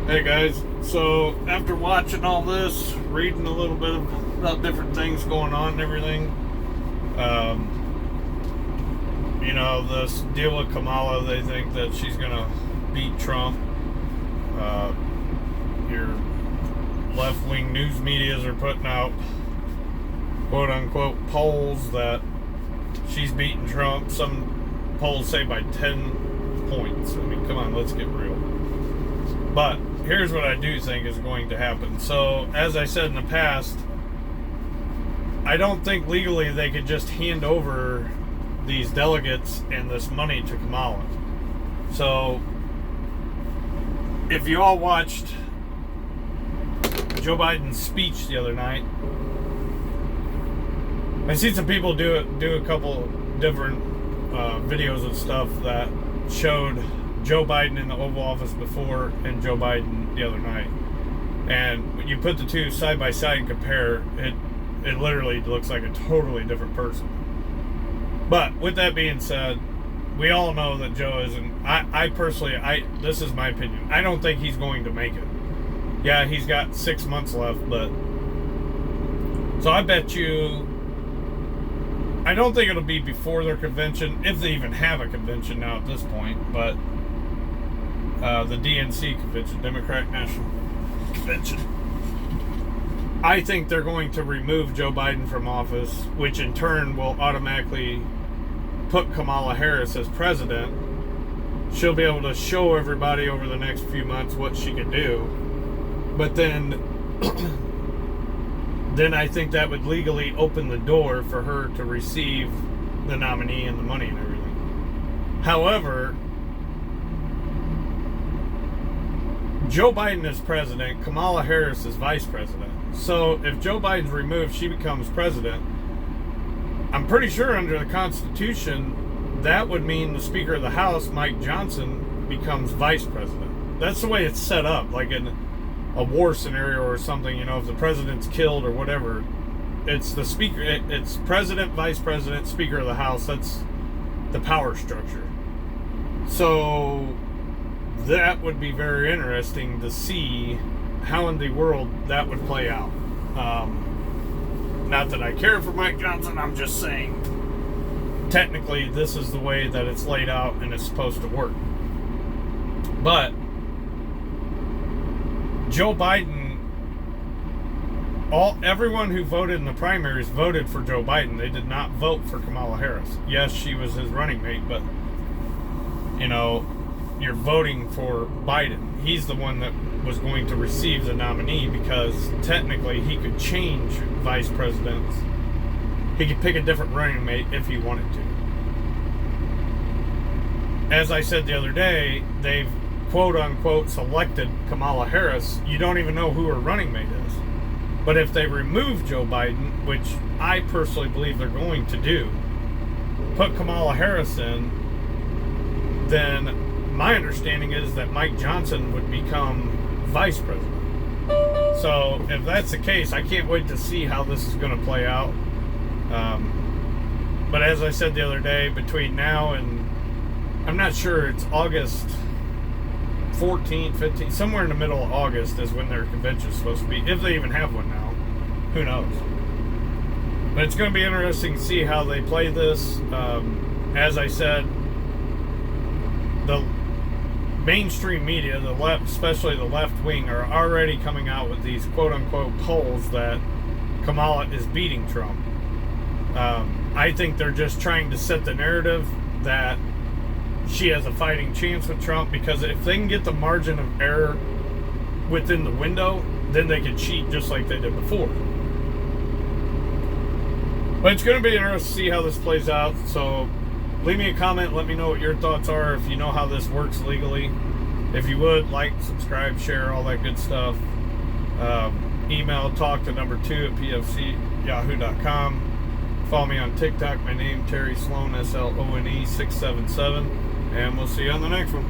Hey guys, so after watching all this, reading a little bit about different things going on and everything, this deal with Kamala, they think that she's gonna beat Trump. Your left-wing news medias are putting out quote-unquote polls that she's beating Trump. Some polls say by 10 points. I mean, come on, let's get real. But here's what I do think is going to happen. So, as I said in the past, I don't think legally they could just hand over these delegates and this money to Kamala. So, if you all watched Joe Biden's speech the other night, I see some people do a couple different videos and stuff that showed Joe Biden in the Oval Office before and Joe Biden the other night. And when you put the two side by side and compare, it literally looks like a totally different person. But with that being said, we all know that Joe isn't. I personally, this is my opinion. I don't think he's going to make it. Yeah, he's got 6 months left, but so I bet you. I don't think it'll be before their convention, if they even have a convention now at this point. But the DNC convention, Democratic National Convention. I think they're going to remove Joe Biden from office, which in turn will automatically put Kamala Harris as president. She'll be able to show everybody over the next few months what she can do. But then I think that would legally open the door for her to receive the nominee and the money and everything. However, Joe Biden is president, Kamala Harris is vice president. So if Joe Biden's removed, she becomes president. I'm pretty sure under the Constitution, that would mean the Speaker of the House, Mike Johnson, becomes vice president. That's the way it's set up, like in a war scenario or something. If the president's killed or whatever, it's the Speaker, it's president, vice president, Speaker of the House. That's the power structure. So that would be very interesting to see how in the world that would play out. Not that I care for Mike Johnson, I'm just saying technically this is the way that it's laid out and it's supposed to work. But Joe Biden, everyone who voted in the primaries voted for Joe Biden. They did not vote for Kamala Harris. Yes, she was his running mate, but you're voting for Biden. He's the one that was going to receive the nominee because technically he could change vice presidents. He could pick a different running mate if he wanted to. As I said the other day, they've quote-unquote selected Kamala Harris. You don't even know who her running mate is. But if they remove Joe Biden, which I personally believe they're going to do, put Kamala Harris in, then my understanding is that Mike Johnson would become vice president. So if that's the case, I can't wait to see how this is going to play out. But as I said the other day, between now and, I'm not sure, it's August 14th, 15th, somewhere in the middle of August is when their convention is supposed to be, if they even have one now. Who knows? But it's going to be interesting to see how they play this. As I said, the mainstream media, the left, especially the left wing, are already coming out with these quote-unquote polls that Kamala is beating Trump. I think they're just trying to set the narrative that she has a fighting chance with Trump, because if they can get the margin of error within the window, then they can cheat just like they did before. But it's going to be interesting to see how this plays out. So leave me a comment, let me know what your thoughts are, if you know how this works legally. If you would, like, subscribe, share, all that good stuff. Email talk2number2@pfcyahoo.com. Follow me on TikTok, my name Terry Sloan, SLONE 677, and we'll see you on the next one.